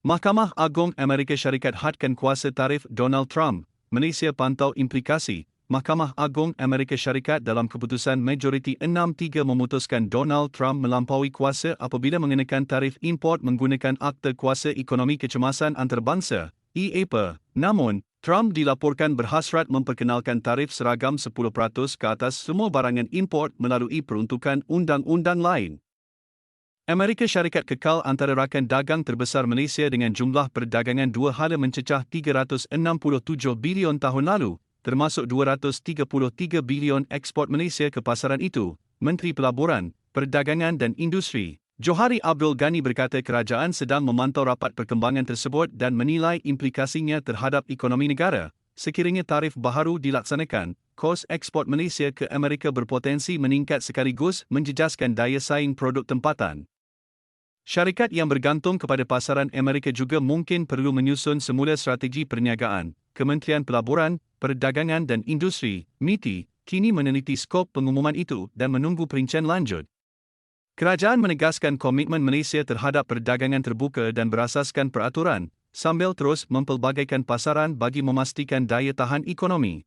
Mahkamah Agung Amerika Syarikat hadkan kuasa tarif Donald Trump. Malaysia pantau implikasi. Mahkamah Agung Amerika Syarikat dalam keputusan majoriti 6-3 memutuskan Donald Trump melampaui kuasa apabila mengenakan tarif import menggunakan Akta Kuasa Ekonomi Kecemasan Antarabangsa, EAPA. Namun, Trump dilaporkan berhasrat memperkenalkan tarif seragam 10% ke atas semua barangan import melalui peruntukan undang-undang lain. Amerika Syarikat kekal antara rakan dagang terbesar Malaysia dengan jumlah perdagangan dua hala mencecah 367 bilion tahun lalu, termasuk 233 bilion ekspor Malaysia ke pasaran itu, Menteri Pelaburan, Perdagangan dan Industri, Johari Abdul Ghani berkata kerajaan sedang memantau rapat perkembangan tersebut dan menilai implikasinya terhadap ekonomi negara. Sekiranya tarif baharu dilaksanakan, kos ekspor Malaysia ke Amerika berpotensi meningkat sekaligus menjejaskan daya saing produk tempatan. Syarikat yang bergantung kepada pasaran Amerika juga mungkin perlu menyusun semula strategi perniagaan. Kementerian Pelaburan, Perdagangan dan Industri, MITI, kini meneliti skop pengumuman itu dan menunggu perincian lanjut. Kerajaan menegaskan komitmen Malaysia terhadap perdagangan terbuka dan berasaskan peraturan, sambil terus mempelbagaikan pasaran bagi memastikan daya tahan ekonomi.